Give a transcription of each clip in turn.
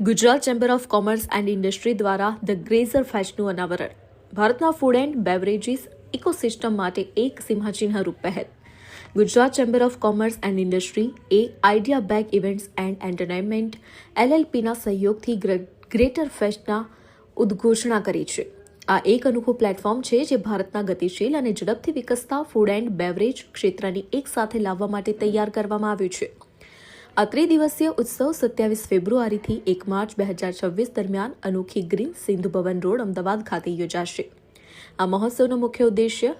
Gujarat chamber of commerce and industry દ્વારા the ગ્રેઝર ફેસ્ટનું અનાવરણ. ભારતના ફૂડ એન્ડ બેવરેજીસ ઇકોસિસ્ટમ માટે એક સિંહચિહ્નરૂપ પહેલ. Gujarat chamber of commerce and industry એ idea bag events and entertainment LLPના સહયોગથી ગ્રેટર ફેસ્ટના ઉદ્ઘોષણા કરી છે. આ એક અનોખું પ્લેટફોર્મ છે જે ભારતના ગતિશીલ અને ઝડપથી વિકસતા ફૂડ એન્ડ બેવરેજ ક્ષેત્રને એક સાથે લાવવા માટે તૈયાર કરવામાં આવ્યું છે. આ ત્રિદિવસીય ઉત્સવ 27 ફેબ્રુઆરીથી 1 માર્ચ 2026 દરમિયાન અનોખી ગ્રીન સિંધુ ભવન રોડ અમદાવાદ ખાતે યોજાશે. આ મહોત્સવનો મુખ્ય ઉદ્દેશ્ય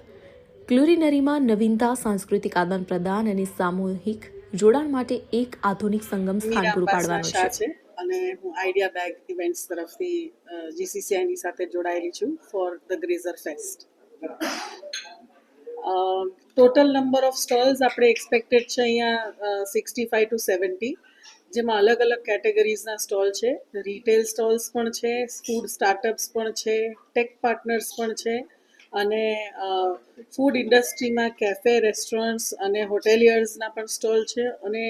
ક્યુલિનરીમાં નવીનતા, સાંસ્કૃતિક આદાન પ્રદાન અને સામૂહિક જોડાણ માટે એક આધુનિક સંગમ સ્થાન પૂરું પાડવાનું છે. અને હું આઈડિયા બેગ ઇવેન્ટ્સ તરફથી GCCIની સાથે જોડાયેલી છું for the grazer fest. Total number of stalls આપણે એક્સપેક્ટેડ છે અહીંયા 65 to 70, જેમાં અલગ અલગ કેટેગરીઝના સ્ટોલ છે. રિટેલ સ્ટોલ્સ પણ છે, ફૂડ સ્ટાર્ટઅપ્સ પણ છે, ટેક પાર્ટનર્સ પણ છે અને ફૂડ ઇન્ડસ્ટ્રીમાં કેફે, રેસ્ટોરન્ટ્સ અને હોટેલિયર્સના પણ સ્ટોલ છે અને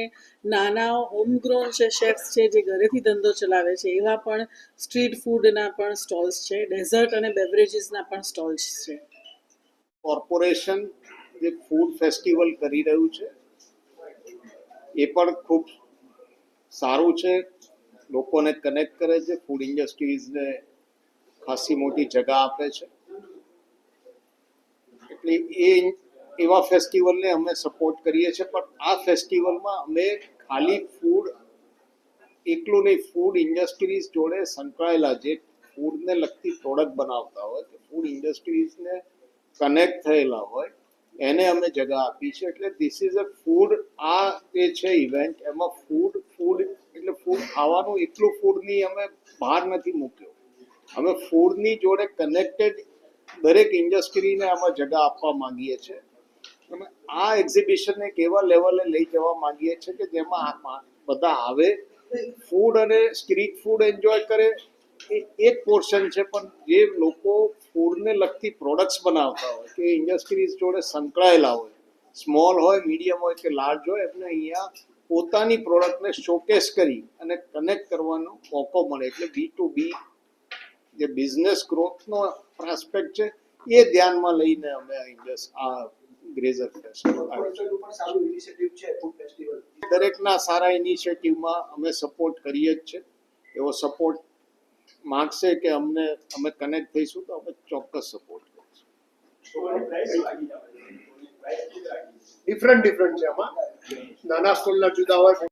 નાના હોમગ્રોન છે, શેફ્સ છે જે ઘરેથી ધંધો ચલાવે છે એવા પણ સ્ટ્રીટ ફૂડના પણ સ્ટોલ્સ છે. ડેઝર્ટ અને બેવરેજીસના પણ સ્ટોલ્સ છે. કોર્પોરેશન જે ફૂડ ફેસ્ટિવલ કરી રહ્યું છે એ પણ ખૂબ સારું છે, લોકોને કનેક્ટ કરે છે, ફૂડ ઇન્ડસ્ટ્રીઝને ખાસી મોટી જગા આપે છે. એટલે એવા ફેસ્ટિવલને અમે સપોર્ટ કરીએ છીએ. પણ આ ફેસ્ટિવલમાં અમે ખાલી ફૂડ એકલું નહીં, ફૂડ ઇન્ડસ્ટ્રીઝ જોડે સંકળાયેલા જે ફૂડને લગતી પ્રોડક્ટ બનાવતા હોય, ફૂડ ઇન્ડસ્ટ્રીઝને કનેક્ટ થયેલા હોય એને અમે જગા આપી છે. એટલે ધીસ ઇઝ અ ફૂડ, આ જે છે ઇવેન્ટ એમાં ફૂડ એટલે ફૂડ ખાવાનું, એટલું ફૂડની અમે બહાર નથી મૂક્યો. અમે ફૂડની જોડે કનેક્ટેડ દરેક ઇન્ડસ્ટ્રીને આમાં જગા આપવા માંગીએ છીએ. અમે આ એક્ઝિબિશનને એક એવા લેવલે લઈ જવા માંગીએ છીએ કે જેમાં બધા આવે, ફૂડ અને સ્ટ્રીટ ફૂડ એન્જોય કરે એ એક પોર્શન છે. પણ જે લોકો ફૂડને લગતી પ્રોડક્ટ્સ બનાવતા હોય કે ઇન્ડસ્ટ્રીઝ જોડે સંકળાયેલા હોય, સ્મોલ હોય, મીડિયમ હોય કે લાર્જ હોય, એમને અહીંયા પોતાની પ્રોડક્ટને શોકેસ કરી અને કનેક્ટ કરવાનો મોકો મળે. એટલે B2B જે બિઝનેસ ગ્રોથનો આસ્પેક્ટ છે એ ધ્યાનમાં લઈને અમે આ ગ્રેઝર ફેસ્ટિવલ દરેકના સારા ઇનિશિયેટિવમાં અમે સપોર્ટ કરીએ જ છે. એવો સપોર્ટ માંગશે કે અમે કનેક્ટ થઈશું તો અમે ચોક્કસ સપોર્ટ કરીશું. ડિફરન્ટ છે આમાં. નાના સ્ટોલના જુદા હોય,